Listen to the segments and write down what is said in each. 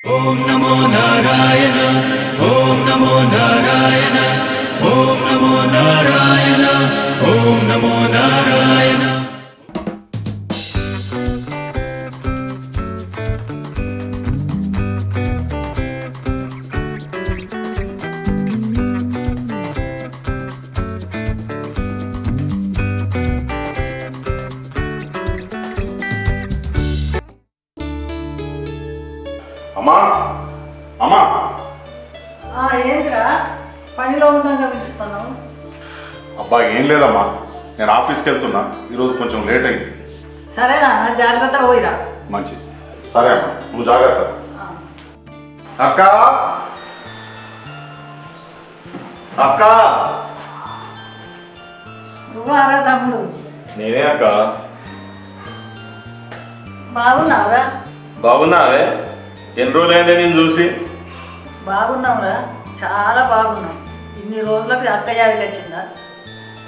ఓం నమో నారాయణ ఓం నమో నారాయణ ఓం నమో నారాయణ ఓం నమో నారాయణ. అమ్మా అమ్మా ఏంద్రా పనిలో ఉండగా పిలుస్తున్నావు? అబ్బా ఏం లేదమ్మా, నేను ఆఫీస్కి వెళ్తున్నా, ఈరోజు కొంచెం లేట్ అయింది. సరేనా, జాగ్రత్త పోయిరా. మంచిది, సరే అమ్మా, నువ్వు జాగ్రత్త. అక్క అక్క. నువ్వారా తమ్ముడు? నేనే అక్క. బాగున్నావురా? బాగున్నావే, ఎన్ని రోజులైందే నేను చూసి. బాగున్నావురా, చాలా బాగున్నావు. ఇన్ని రోజులకి అక్క జాగ్రత్త వచ్చిందా?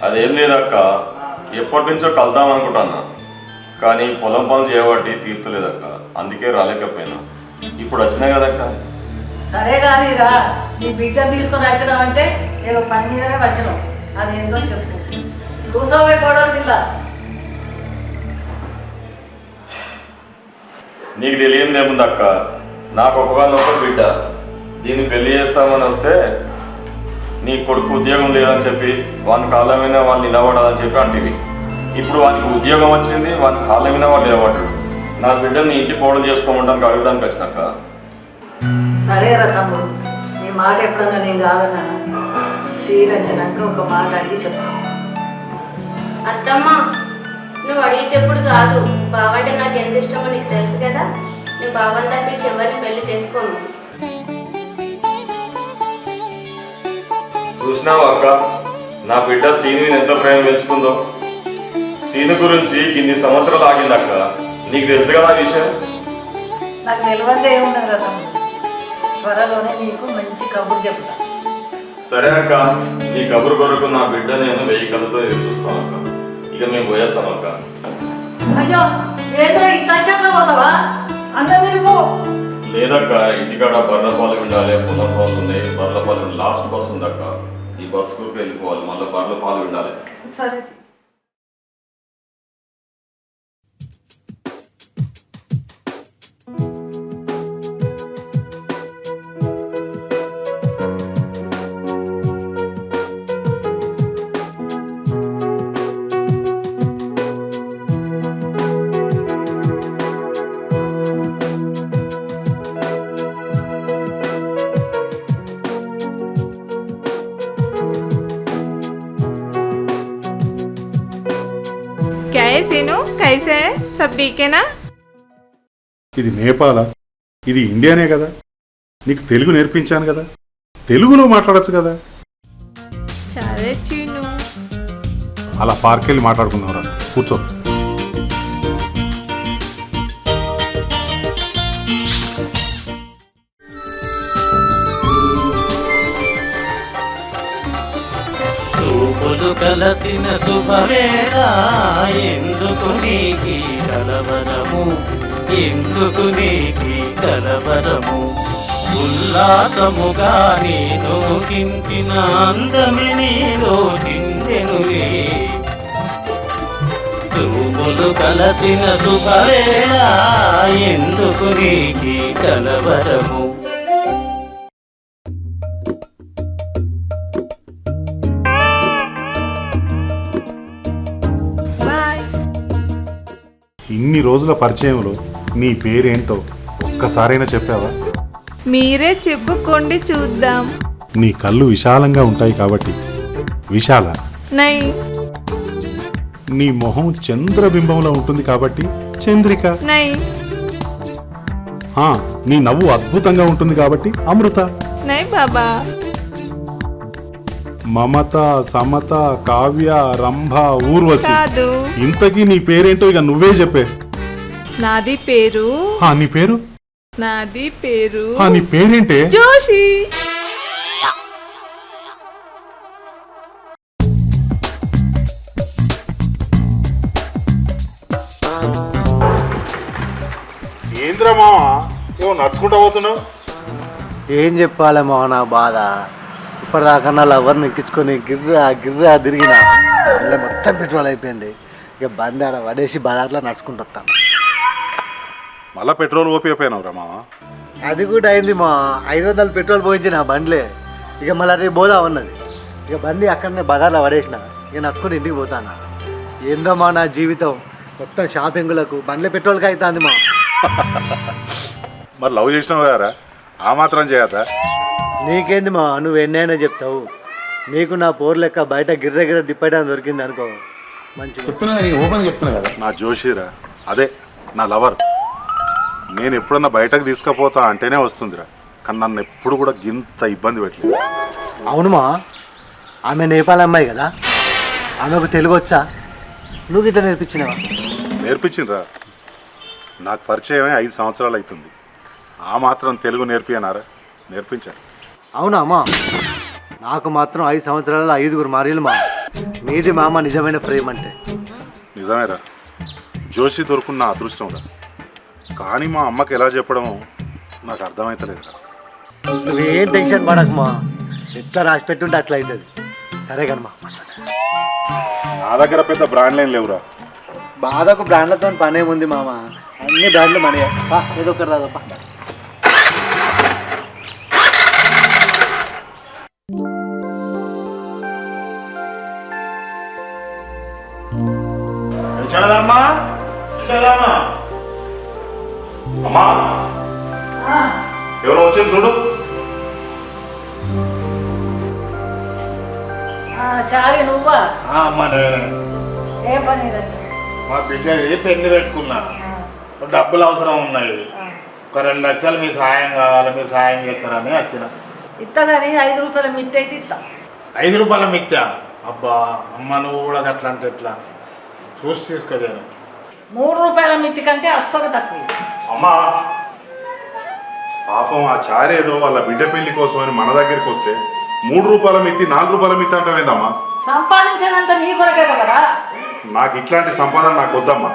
అదేం లేదక్క, ఎప్పటి నుంచో కలుద్దాం అనుకుంటున్నా, కానీ పొలం పనులు చేయబట్టి తీర్చలేదక్క, అందుకే రాలేకపోయినా. ఇప్పుడు వచ్చినా కదక్క. సరే కానీరా, నీ బిడ్డను తీసుకొని వచ్చినావంటే ఏదో పని మీదనే వచ్చినావు. అదేందో చెప్పు. కూసోవే కూడా పిల్ల. నీకు తెలియదు ఏముంది అక్క, నాకు ఒకగానొక బిడ్డ, దీన్ని పెళ్లి చేస్తామని వస్తే నీ కొడుకు ఉద్యోగం లేదని చెప్పి వాని కాళ్ళ మీద వాళ్ళు నిలబడాలని చెప్పి అంటివి. ఇప్పుడు వానికి ఉద్యోగం వచ్చింది, వాని కాళ్ళ మీద వాళ్ళు నిలబడ్డాడు. నా బిడ్డని ఇంటి కోడలు చేసుకోమంటానికి అడగడానికి వచ్చినాక. సరేరా తమ్ముడు, నీ మాట ఎప్పుడన్నా నేను కాదన్నా. సీర్ వచ్చినాక ఒక మాట అడిగి చెప్తాను. అత్తమ్మ, నువ్వు అడిగి చెప్పుడు కాదు, బావంటే నాకు ఎంత ఇష్టమో నీకు తెలుసు కదా. నేను బావని తప్పించి ఎవరిని పెళ్లి చేసుకోను. చూసినావా అక్క, నా బిడ్డ సీని ఎంత ప్రేమ పెంచుకుందో. సీని గురించి ఇన్ని సంవత్సరాలు ఆగింది అక్క, నీకు తెలుసు కదా ఆ విషయం. నాకు నిలవద్ద ఏమున్నది కదా, త్వరలోనే నీకు మంచి కబురు చెప్తా. సరే అక్క, నీ కబురు కొరకు నా బిడ్డ నేను 1000 కళ్ళతో ఎదురు చూస్తాను అక్క. ఇక మేము పోయేస్తాం అక్క. అయ్యో ఏంద్రా ఇంత చెట్ల పోతావా? అందరూ తిరుగు. లేదక్క, ఇంటికాడ బర్రెల పాలు ఉండాలి, పొలం పాలు ఉన్నాయి, బర్రెల పాలు లాస్ట్ బస్సు ఉంది అక్క, ఈ బస్సు కూరకు వెళ్ళిపోవాలి, మళ్ళీ బర్రెల పాలు ఉండాలి. సరే. क्या है सीनू, कैसे है? सब ठीक है ना? ఇది నేపాల, ఇది ఇండియానే కదా. నీకు తెలుగు నేర్పించాను కదా, తెలుగులో మాట్లాడచ్చు కదా. चारे चीनू. అలా పార్క్ వెళ్ళి మాట్లాడుకుందాంరా, కూర్చో. చూపులు కలతిన శుభవేళ, ఎందుకు నీకి కలవరము, ఎందుకు నీకి కలవరము, ఉల్లాసముగా నేను కించిన అందమి నీలో చిందెనులే. చూపులు కలతిన శుభవేళ, ఎందుకు నీకి కలవరము. बाय. ఇన్ని రోజుల పరిచయంలో నీ పేరేంటో ఒక్కసారైనా చెప్పావా? మీరే చెప్పుకోండి చూద్దాం. నీ కళ్ళు విశాలంగా ఉంటాయి కాబట్టి విశాల. నై. నీ మొహం చంద్రబింబంలో ఉంటుంది కాబట్టి చంద్రిక. నై. నీ నవ్వు అద్భుతంగా ఉంటుంది కాబట్టి అమృత. నై బాబా. మమత, సమత, కావ్య, రంభ, ఊర్వశి. కాదు. ఇంతకీ నీ పేరేంటో ఇక నువ్వే చెప్పే. నాది పేరు. నీ పేరు? నాది పేరు. నీ పేరేంటే? జోషి. ఏంద్రా మామ ఏమో నడుచుకుంటా పోతున్నావు? ఏం చెప్పాలేమో నా బాధ. ఇప్పటిదాకా నా లవర్ని ఎక్కించుకొని గిర్రా తిరిగిన అందులో మొత్తం పెట్రోల్ అయిపోయింది. ఇక బండి ఆడ పడేసి బజార్లో నడుచుకుంటూ వస్తాను. మళ్ళీ పెట్రోల్ ఓపిపోయినావు రా మామ. అది కూడా అయింది మా 500 పెట్రోల్ పోయించిన బండ్లే. ఇక మళ్ళీ రేపు పోదా ఉన్నది. ఇక బండి అక్కడనే బజార్లో పడేసిన. ఇక నడుచుకుని ఇంటికి పోతాను. ఏందో మా నా జీవితం మొత్తం షాపింగ్లకు బండ్లే పెట్రోల్కి అవుతుంది మా. మరి లవ్ చేసినావు కదరా, ఆ మాత్రం చేయదా? నీకేంది మా, నువ్వు ఎన్నైనా చెప్తావు. నీకు నా పోరు లెక్క బయట గిర్ర దిప్పడానికి దొరికింది అనుకో మంచిగా. ఓపెన్ చెప్తున్నా కదా, నా జోషిరా అదే నా లవర్. నేను ఎప్పుడన్నా బయటకు తీసుకుపోతా అంటేనే వస్తుందిరా, కానీ నన్ను ఎప్పుడు కూడా గింత ఇబ్బంది పెట్టలేదు. అవునుమా, ఆమె నేపాల్ అమ్మాయి కదా, ఆమెకు తెలుగు వచ్చా? నువ్వు ఇట్లా నేర్పించినవా? నేర్పించిండ్రా, నాకు పరిచయమే 5 సంవత్సరాలు అవుతుంది. ఆ మాత్రం తెలుగు నేర్పియనారా? నేర్పించాను. అవునా అమ్మా, నాకు మాత్రం 5 సంవత్సరాల 5 మారీలు మా. మీది మామ నిజమైన ప్రేమ అంటే. నిజమేరా, జోషి దొరుకున్న అదృష్టం రా. కానీ మా అమ్మకి ఎలా చెప్పడం నాకు అర్థమవుతలేదురా. నువ్వేం టెన్షన్ పడకమ్మా, ఎట్లా రాసి పెట్టుంటే అట్లా అవుతుంది. సరే కదమ్మా. నా దగ్గర పెద్ద బ్రాండ్లు ఏం లేవురా. బాధకు బ్రాండ్లతో పనేముంది మామ, అన్ని బ్రాండ్లు మనీ. ఏదో ఒకటి రాదప్ప. అమ్మా, ఎవరో వచ్చింది చూడు. చాలి నువ్వా? అమ్మ నేనే. ఏ పని మా బిడ్డది పెళ్లి పెట్టుకున్నా, డబ్బులు అవసరం ఉన్నాయి. ఒక 2 లక్షలు మీ సాయం కావాలి, మీరు సాయం చేస్తారని వచ్చిన. ఇస్తా కానీ 5 రూపాయల మిత్తి అయితే ఇస్తా. 5 రూపాయల మిత్యా? అబ్బా అమ్మ, నువ్వు కూడా అట్లా అంటే ఎట్లా? చూసి తీసుకోలేను. 3 రూపాయల మిత్తి కంటే అస్సలు తక్కువ. అమ్మా పాపం, ఆ చారేదో వాళ్ళ బిడ్డ పెళ్లి కోసం అని మన దగ్గరికి వస్తే 3 రూపాయల మిత్తి 4 రూపాయల మిత్తి అంటావేందమ్మా? సంపాదించినంత నీ కొరకే కదా. నాకు ఇట్లాంటి సంపాదన నాకు వద్దమ్మా.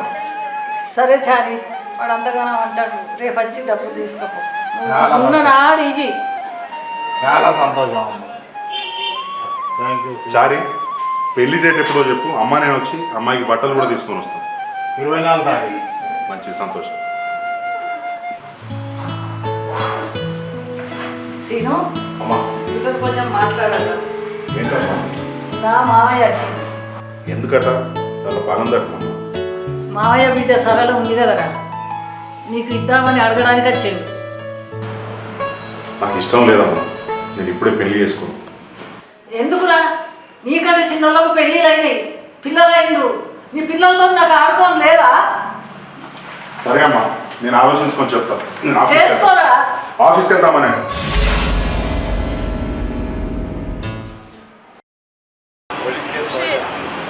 సరే చారి, వాడు అంతగానో అంటాడు. రేపు వచ్చి డబ్బులు తీసుకోపో. ఉన్న నాడు ఈజీ. చాలా సంతోషం అమ్మ. Thank you. చారి, పెళ్లి డేట్ ఎప్పుడో చెప్పు, అమ్మ నేను వచ్చి అమ్మాయికి బట్టలు కూడా తీసుకొని వస్తాను. 24 తారీఖు. మంచి సంతోషం. సీను, అమ్మా ఇతను కొంచెం మాట్లాడాలి. ఏంటమ్మా? నా మావయ్య వచ్చింది. ఎందుకట? తన పనందట. మావయ్య బిడ్డ సరళ ఉంది కదరా, నీకు ఇద్దామని అడగడానికి వచ్చింది. నాకు ఇష్టం లేదమ్మా, నేను ఇప్పుడే పెళ్లి చేసుకోను. ఎందుకురా? నీకంటే చిన్నోళ్ళకు పెళ్ళిళ్ళు అయినాయి, పిల్లలు అయినరు. నీ పిల్లలతో నాకు ఆడుకోని లేదా? సరే అమ్మా, నేను ఆలోచించుకొని చెప్తాను. చేసుకోరా. ఆఫీస్కి వెళ్తామా నేను?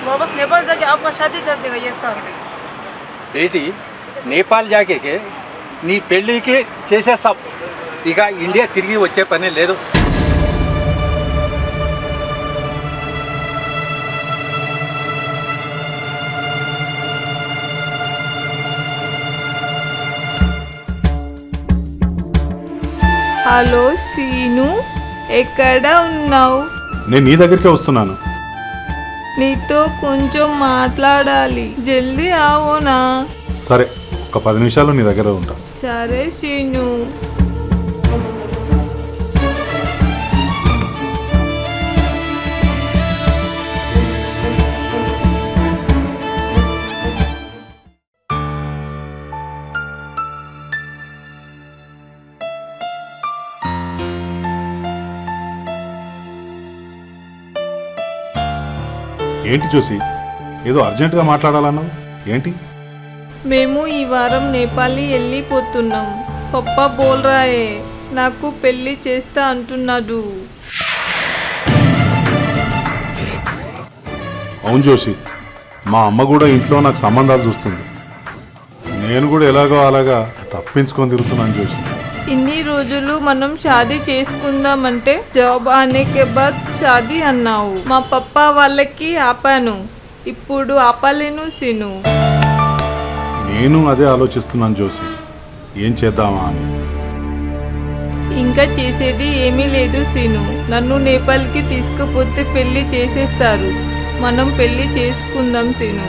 वापस नेपाल जाके आपका शादी कर देगा ये सब. ఏంటి నేపాల్ జాకే నీ పెళ్ళికి చేసేస్తాం, ఇక ఇండియా తిరిగి వచ్చే పని లేదు. హలో సీను, ఎక్కడ ఉన్నావు? నేను నీ దగ్గరికే వస్తున్నాను. నీతో కొంచెం మాట్లాడాలి, జల్దీ ఆవోనా? సరే, ఒక 10 నిమిషాలు నీ దగ్గర ఉంటా. సరే సీను. ఏంటి చూసి, ఏదో అర్జెంటుగా మాట్లాడాలన్నావు ఏంటి? మేము ఈ వారం నేపాలి వెళ్ళిపోతున్నాం. పప్పా బోల్ రాయే, నాకు పెళ్లి చేస్తా అంటున్నాడు. అవును జోషి, మా అమ్మ కూడా ఇంట్లో నాకు సంబంధాలు చూస్తుంది. నేను కూడా ఎలాగో అలాగా తప్పించుకొని తిరుగుతున్నాను జోషి. ఇన్ని రోజులు మనం షాదీ చేసుకుందామంటే జాబ్ ఆనేకే బాద్ షాదీ అన్నావు. మా పప్పా వాళ్ళకి ఆపాను, ఇప్పుడు ఆపలేను సీను. నేను అదే ఆలోచిస్తున్నాను జోషి, ఏం చేద్దామా అని. ఇంకా చేసేది ఏమీ లేదు సీను. నన్ను నేపాల్కి తీసుకుపోతే పెళ్లి చేసేస్తారు. మనం పెళ్లి చేసుకుందాం సీను.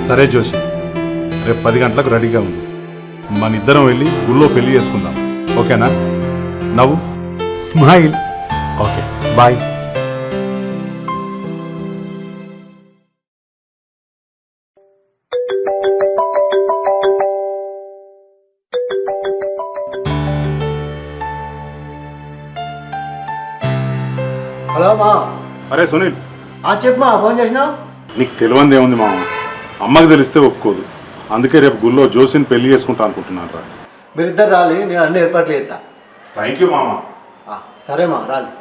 సరే జోషి, రేపు 10 గంటలకు రెడీగా ఉంది. మన ఇద్దరం వెళ్ళి గుళ్ళో పెళ్లి చేసుకుందాం. ఓకేనా? నవ్వు, స్మైల్. Okay, bye. హలో మా. అరే సునీల్, చెప్పు మా, ఫోన్ చేసినావు? నీకు తెలియంది ఏముంది మామ, అమ్మకి తెలిస్తే ఒప్పుకోదు. అందుకే రేపు గుళ్ళో జోషిని పెళ్లి చేసుకుంటా అనుకుంటున్నాను రా. మీరిద్దరు రాలి, నేను అన్ని ఏర్పాట్లు చేస్తా. థ్యాంక్ యూ మామ. సరే మా, రాలి.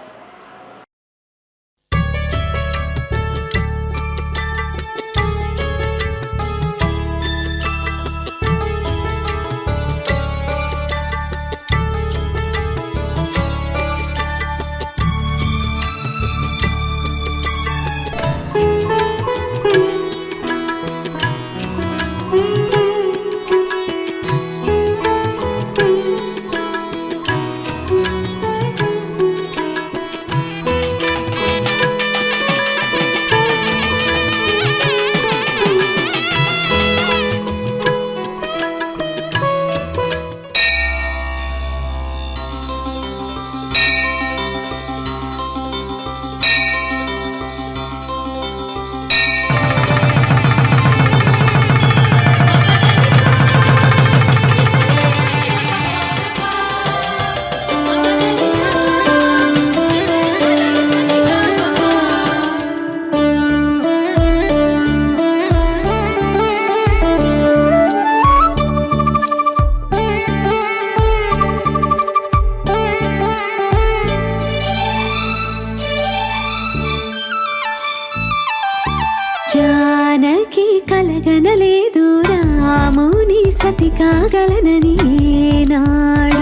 జానకి కలగనలేదు రాముని సతి కాగలనని నాడు.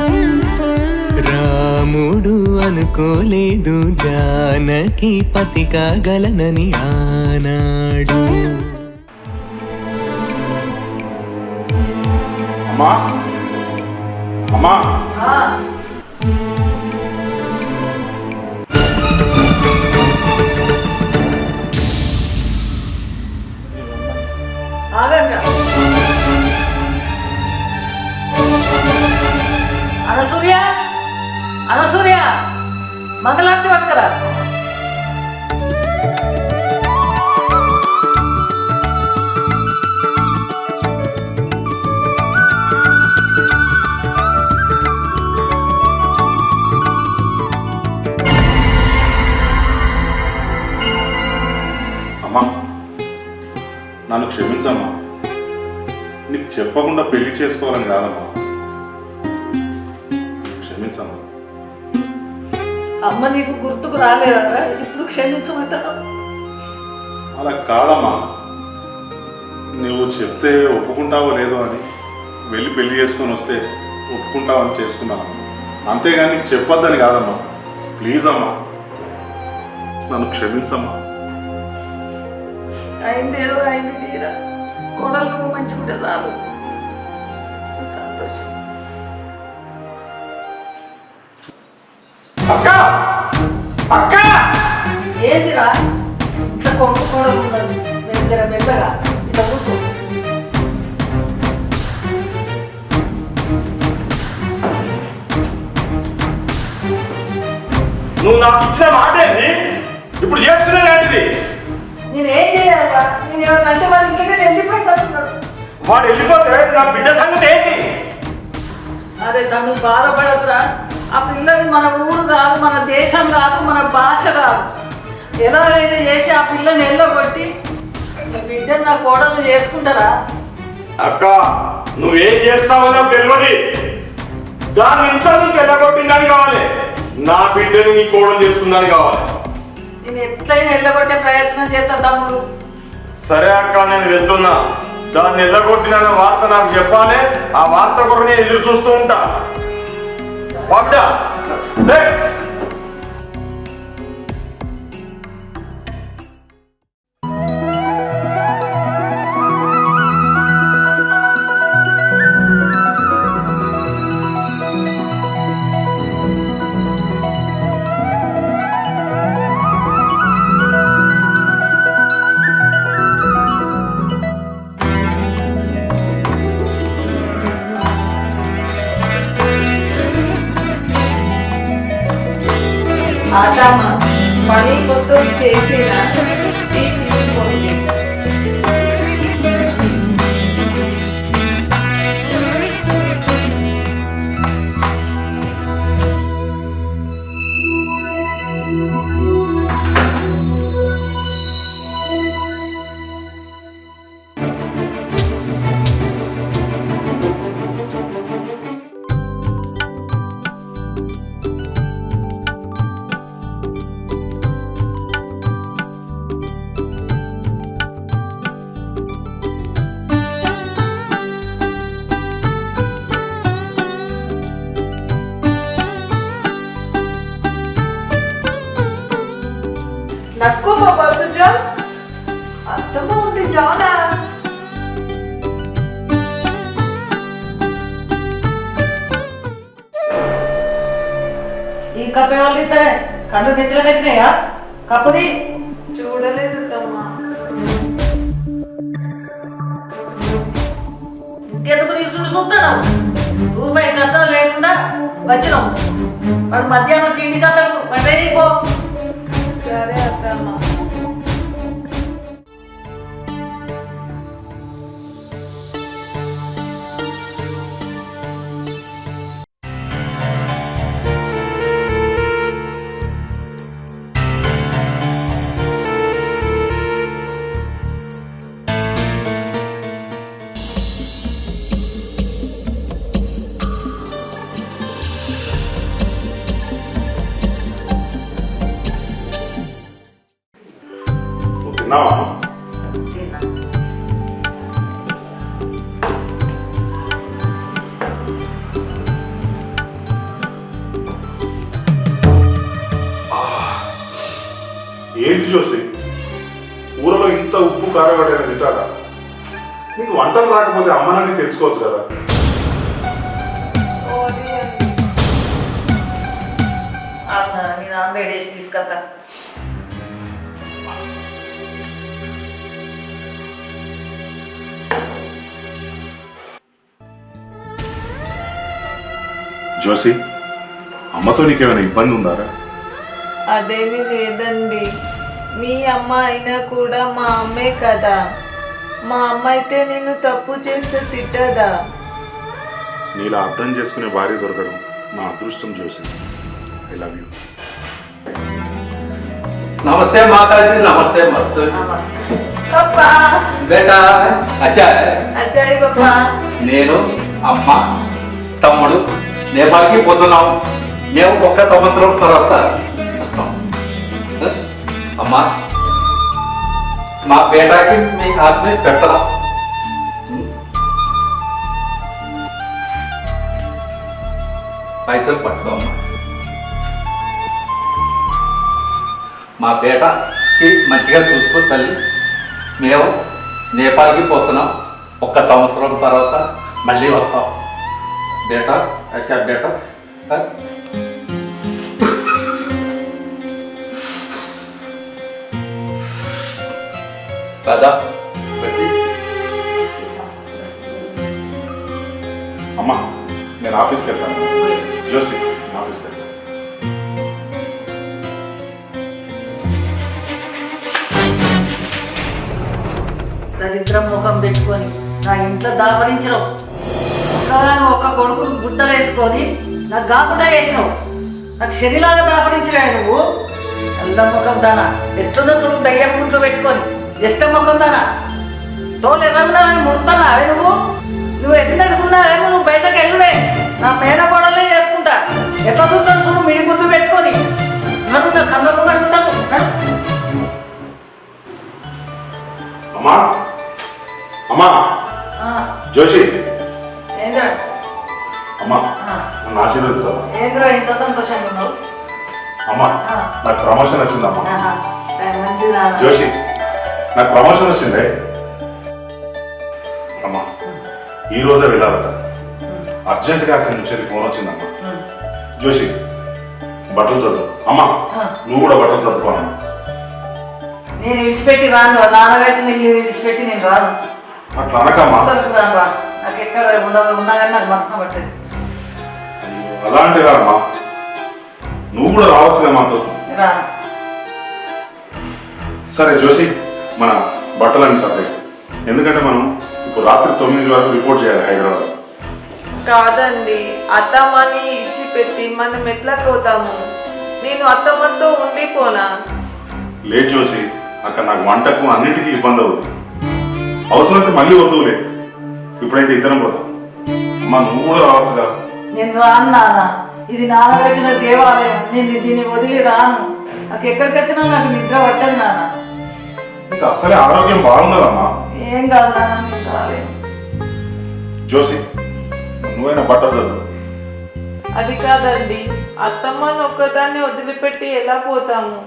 రాముడు అనుకోలేదు జానకి పతి కాగలనని ఆనాడు. అమ్మా, అమ్మా. ఆగండి. అనసూయ, అనసూయ, మంగళారతి పట్టుకరా. అమ్మా, నన్ను క్షమించమ్మా. నీకు చెప్పకుండా పెళ్లి చేసుకోవాలని కాదమ్మా, క్షమించమ్మా. అమ్మ నీకు గుర్తుకు రాలేదా? ఇప్పుడు క్షమించమంటాను. అలా కాదమ్మా, నువ్వు చెప్తే ఒప్పుకుంటావో లేదో అని వెళ్ళి పెళ్లి చేసుకొని వస్తే ఒప్పుకుంటావని చేసుకున్నాను. అంతేగాని నీకు చెప్పొద్దని కాదమ్మా. ప్లీజ్ అమ్మా, నన్ను క్షమించమ్మా. అయింది ఏదో అయింది తీరా. కోడలు మంచిగుంటే చాలు. సంతోషం. అక్క, అక్క, ఏంటిరా ఇట్లా కొడుకు కోడలు ఉన్నది? మేము జర మెల్లగా ఇట్లా కూర్చో. నువ్వు నాకు ఇచ్చిన మాట ఏంటి? ఇప్పుడు చేస్తున్నా లాంటిది. నేనేం చేయాలా? నేను ఏమన్నంటే వాళ్ళ ఇంటికి వెళ్ళిపోతాడు. వాడు వెళ్ళిపోతే నా బిడ్డ సంగతి ఏంటి? అరే తను బాధపడదురా. ఆ పిల్లది మన ఊరు కాదు, మన దేశం కాదు, మన భాష కాదు. ఎలాగైతే చేసి ఆ పిల్లని ఎల్లగొట్టి బిడ్డను నా కోడలు చేసుకుంటారా? అక్క, నువ్వేం చేస్తావో నాకు తెలియదు. దాని ఇంట్లో నుంచి ఎల్లగొట్టిందని కావాలి, నా బిడ్డని నీ కోడలు చేసుకుందని కావాలి. నేను ఎట్లయినా ఎల్లగొట్టే ప్రయత్నం చేస్తా తమ్ముడు. సరే అక్క, నేను వెళ్తున్నా. దాన్ని ఎల్లగొట్టిన వార్త నాకు చెప్పాలి. ఆ వార్త కొరకు నేను ఎదురు చూస్తూ ఉంటా. పంపిడా? అత్తమ్మ పని మొత్తం చేసిన టీ తీసుకోండి. నక్కో బాబా సుజా అత్తమ్మ ఉంది జానా. ఈ కప్పు ఎవరు ఇస్తారే? కళ్ళు నెత్తిలోకి వచ్చినాయా? కప్పుది చూడలేదు అత్తమ్మ. ఇంకెందుకు నిలుచుండి చూస్తాను? రూపాయి కట్టలు లేకుండా వచ్చినాం. వాడు మధ్యాహ్నం తిండి కట్టలు అంటే పో. సరే అత్తమ్మ. తిన్నావా? ఏంటి జోసి, ఊరలో ఇంత ఉప్పు కారం పడేది తింటాడా? నీకు వంటలు రాకపోతే అమ్మనని తెలుసుకోవచ్చు కదా. అవునా, నేను ఆమ్లెట్ వేసి తీసుకొస్తా. జోసి, అమ్మతో నీకేమైనా ఇబ్బంది ఉందారా? అదేమీ లేదండి. మీ అమ్మ అయినా కూడా మా అమ్మే కదా. మా అమ్మ అయితే నేను తప్పు చేస్తే తిట్టదా? నీలా అర్థం చేసుకునే భార్య దొరకడం నా అదృష్టం జోసి. I love you. నమస్తే మాతాజీ. నమస్తే మస్తు పప్పా. బేటా అచ్చా. అచ్చాయి పప్పా. నేను అమ్మ తమ్ముడు నేపాల్కి పోతున్నాం. మేము ఒక్క సంవత్సరం తర్వాత వస్తాం. అమ్మా మా బేటాకి మీ ఆత్మే పెట్టరా? పైసలు పట్టుకో అమ్మా. మా బేటకి మంచిగా చూసుకో తల్లి. మేము నేపాల్కి పోతున్నాం. ఒక్క సంవత్సరం తర్వాత మళ్ళీ వస్తాం. బేటా అచ్చా బేటా. కదా అమ్మా, నేను ఆఫీస్కి వెళ్తాను. జోసి, నేను ఆఫీస్కి వెళ్తాను. దరిద్రం ముఖం పెట్టుకొని నా ఇంట్లో దాపరించడం. ఒక్క కొడుకును గుడ్డలు వేసుకొని నాకు గాకుండా వేసినావు. నాకు శనిలాగా దాపరించలేవు నువ్వు. ఎల్ల ముఖం దానా ఎట్లున్న సుడు దయ్యం గుంట్లో పెట్టుకొని ఇష్టం ముఖం దానా తోలు ఎర్రన్నా ముడతానా అవి నువ్వు ఎన్నడుకున్నా నువ్వు బయటకు వెళ్ళుడే. నా మేన గొడవలే చేసుకుంటా. ఎట్లా చూస్తాను సుడు మిడి గుడ్లు పెట్టుకొని నన్ను నా కళ్ళకు కడుగుతాను. అమ్మా, అమ్మా, జోషి. ఏంద్రా అమ్మా, నన్ను ఆశీర్వదించమ్మా. ఏంద్రా ఇంత సంతోషంగా ఉన్నావు? అమ్మా, నాకు ప్రమోషన్ వచ్చిందమ్మా. మంచిదా జోషి, నాకు ప్రమోషన్ వచ్చిందే. అమ్మా, ఈ రోజే వెళ్ళాలట. అర్జెంటుగా అక్కడి నుంచి ఫోన్ వచ్చిందమ్మా. జోషి, బట్టలు చదువు. అమ్మా, నువ్వు కూడా బట్టలు చదువుకోనమ్మా. నేను విడిచిపెట్టి రాను. నాన్నగారి నీళ్ళు విడిచిపెట్టి నేను రాను. అట్లా అనకమ్మా. అసలు రాను రా. నాకు ఎక్కడ ఉన్నా కానీ నాకు మనసున పట్టేది. అలాంటి రామ్మా, నువ్వు కూడా రావచ్చు కదా మాతో. రా. సరే జోషి, మన బట్టలన్నీ సర్దేసి, ఎందుకంటే మనం ఇప్పుడు రాత్రి 9 వరకు రిపోర్ట్ చేయాలి హైదరాబాద్. కాదండి, అత్తమ్మని ఇచ్చిపెట్టి మనం ఎట్లా పోతాము? నేను అత్తమ్మతో ఉండిపోనా? లేదు జోషి, అక్కడ నాకు వంటకు అన్నిటికీ ఇబ్బంది అవుతుంది. అవసరమైతే మళ్ళీ వద్దులే, ఇప్పుడైతే ఇద్దరం పోతాం. అమ్మా నువ్వు కూడా రావచ్చుగా. నేను రాను నాన్న, ఇది నానబెట్టిన దేవాలయం, నేను దీన్ని వదిలి రాను. నాకు ఎక్కడికి వచ్చినా నాకు నిద్ర పట్టదు నాన్న. నీకు అసలే ఆరోగ్యం బాగుండదమ్మా. ఏం కాదు నాన్న, నేను రాలేదు. జోషి నువ్వైనా బట్టలు చదువు. అది కాదండి, అత్తమ్మని ఒక్కదాన్ని వదిలిపెట్టి ఎలా పోతాము?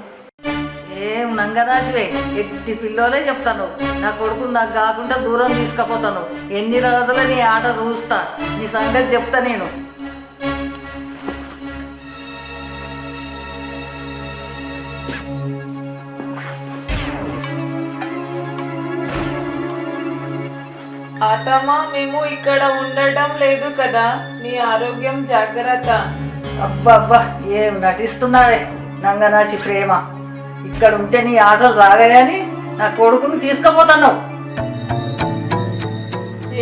ఏం నంగరాజువే, ఎట్టి పిల్లోలే చెప్తాను. నా కొడుకు నాకు కాకుండా దూరం తీసుకుపోతాను. ఎన్ని రోజులు నీ ఆట చూస్తా, నీ సంగతి చెప్తా నేను. అత్తమ్మ, మేము ఇక్కడ ఉండటం లేదు కదా, నీ ఆరోగ్యం జాగ్రత్త. అబ్బా ఏం నటిస్తున్నావే నంగనాచి ప్రేమ. ఇక్కడ ఉంటే నీ ఆటలు సాగాయని నా కొడుకుని తీసుకుపోతాను.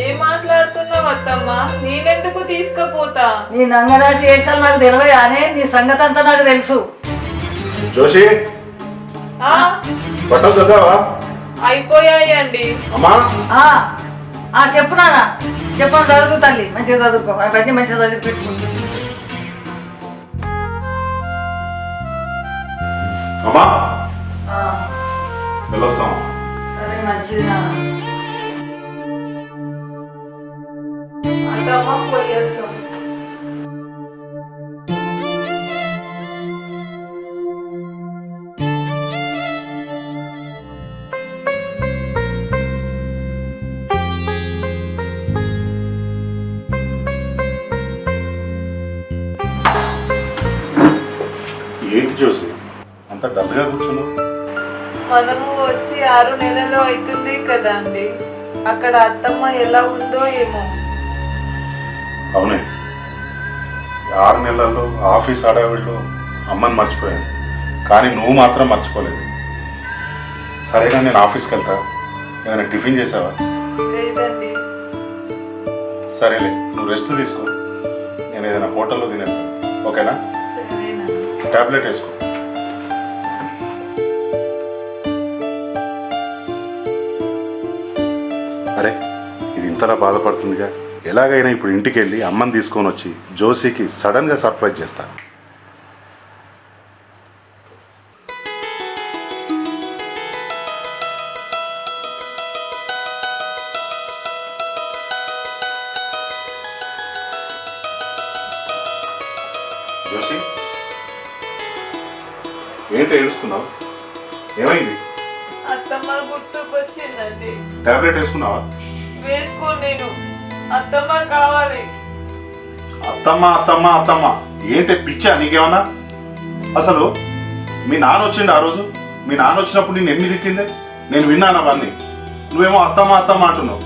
ఏం మాట్లాడుతున్నావు అత్తమ్మ? నేనెందుకు తీసుకుపోతా? నీ నంగనాచి వేషాలు నాకు తెలియగానే నీ సంగతి అంతా నాకు తెలుసు. జోషి ఆ, బట్టలు చదివావా? అయిపోయాయి అండి. అమ్మా చెప్పు నాన్న, చెప్పని చదువుకు తల్లి, మంచిగా చదువుకో, అవన్నీ మంచిగా చదివి పెట్టుకుంటు. అమ్మా వెళ్ళొస్తాం. సరే మంచిది నాన్న. అత్తమ్మ పోయేస్తాం. ఏంటి జోసి అంత డల్గా కూర్చున్నావు? మనము వచ్చి 6 నెలలు అవుతుంది కదా అండి. అక్కడ అత్తమ్మ ఎలా ఉందో ఏమో. అవునే, 6 నెలల్లో ఆఫీస్ అడవిలో అమ్మని మర్చిపోయాను, కానీ నువ్వు మాత్రం మర్చిపోలేదు. సరేగా నేను ఆఫీస్కి వెళ్తా, ఏమైనా టిఫిన్ చేసావా? లేదండి. సరేలే, నువ్వు రెస్ట్ తీసుకో, నేను ఏదైనా హోటల్లో తినేస్తాను. ఓకేనా? సరేనా? టాబ్లెట్ వేసుకో. అరే ఇది ఇంతలా బాధపడుతుందిగా, ఎలాగైనా ఇప్పుడు ఇంటికి వెళ్ళి అమ్మని తీసుకొని వచ్చి జోషికి సడన్గా సర్ప్రైజ్ చేస్తా. జోషి ఏంటి ఏడుస్తున్నావు? ఏమైంది? అత్తమ్మ గుర్తుకొచ్చిందండి. టాబ్లెట్ వేసుకున్నావా? వేసుకో, నేను అత్తమ్మ కావాలి. అత్తమ్మ అత్తమ్మ అత్తమ్మ ఏంటి పిచ్చా నీకేమన్నా? అసలు మీ నాన్న వచ్చిండు ఆ రోజు, మీ నాన్న వచ్చినప్పుడు నేను ఎన్ని తిట్టిందే నేను విన్నాను అవన్నీ. నువ్వేమో అత్తమ్మ అత్తమ్మ అంటున్నావు.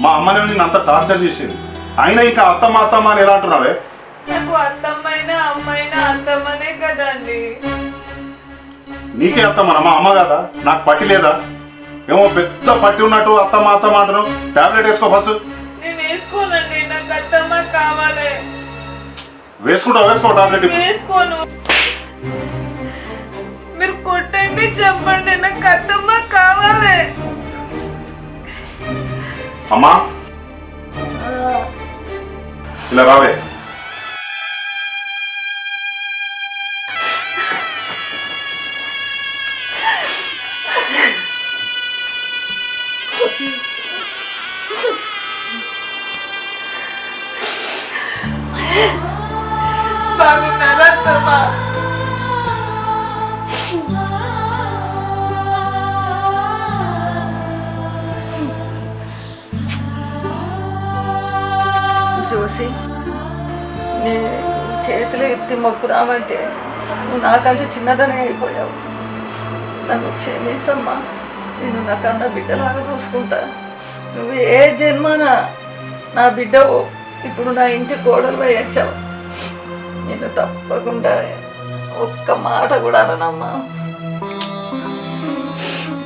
మా అమ్మనే నేను అంత టార్చర్ చేసేది, అయినా ఇంకా అత్తమ్మ అత్తమ్మ అని ఎలా అంటున్నావే? నాకు అత్తమ్మైనా అమ్మైనా అత్తమ్మనే కదండి. నీకే అత్తమ్మనా? మా అమ్మ కదా, నాకు పట్టి లేదా? ఏమో పెద్ద పట్టి ఉన్నట్టు అత్తమ్మ అత్తమ్మ అంటున్నావు. టాబ్లెట్ వేసుకో ఫస్ట్. నేను వేసుకోనండి, నాకు అత్తమ్మ కావాలి. వేసుకో టాబ్లెట్. వేసుకోను. మీరు కొట్టండి, చెప్పండి, నాకు అత్తమ్మ కావాలి. అమ్మా ఇలా రావే. బాగున్నారా అత్తమ్మ? జోషి, నీ చేతులు ఎత్తి మొక్కుదామంటే నువ్వు నాకంటే చిన్నదనే అయిపోయావు. నన్ను క్షమించమ్మా, నేను నా కన్నా బిడ్డలాగా చూసుకుంటా. నువ్వు ఏ జన్మన నా బిడ్డవు, ఇప్పుడు నా ఇంటి కోడలు వచ్చావు. నేను తప్పకుండా ఒక్క మాట కూడా అనమ్మా.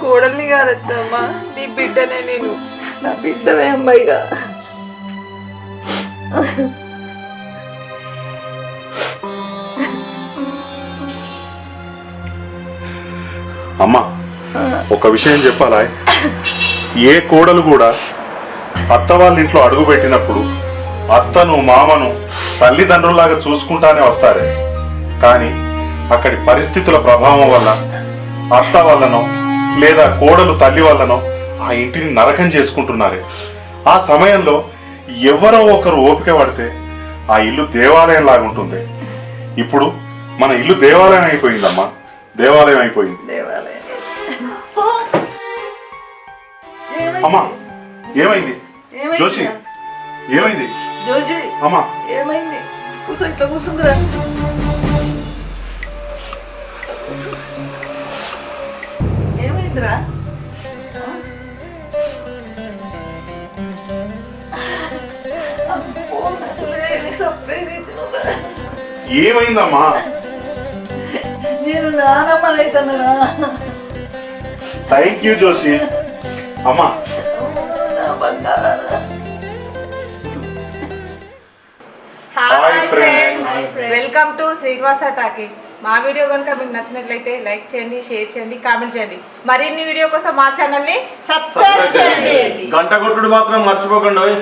కోడల్ని కాదత్తమ్మా, నీ బిడ్డనే నేను. నా బిడ్డవే అమ్మాయిగా. అమ్మా ఒక విషయం చెప్పాలా, ఏ కోడలు కూడా అత్త వాళ్ళ ఇంట్లో అడుగు పెట్టినప్పుడు అత్తను మామను తల్లిదండ్రులాగా చూసుకుంటానే వస్తారే, కానీ అక్కడి పరిస్థితుల ప్రభావం వల్ల అత్త వల్లనో లేదా కోడలు తల్లి వల్లనో ఆ ఇంటిని నరకం చేసుకుంటున్నారే. ఆ సమయంలో ఎవరో ఒకరు ఓపిక పడితే ఆ ఇల్లు దేవాలయం లాగుంటుంది. ఇప్పుడు మన ఇల్లు దేవాలయం అయిపోయిందమ్మా, దేవాలయం అయిపోయింది. దేవాలయం. అమ్మా ఏమైంది జోషి, ఏమైంది జోషి? అమ్మా ఏమైంది? కూర్చో, ఇట్లా కూర్చుందిరా. ఏమైందిరా? ఏమైందమ్మా? నేను నానమ్మలైతన్నరా. Thank you Joshi. అమ్మా నా బంగారా. Hi friends, welcome to Srinivasa talkies. మా వీడియో కనుక మీకు నచ్చినట్లయితే లైక్ చేయండి, షేర్ చేయండి, కామెంట్ చేయండి. మరిన్ని వీడియో కోసం మా ఛానల్ని సబ్స్క్రైబ్ చేయండి. గంట కొట్టుడు మాత్రం మర్చిపోకండి.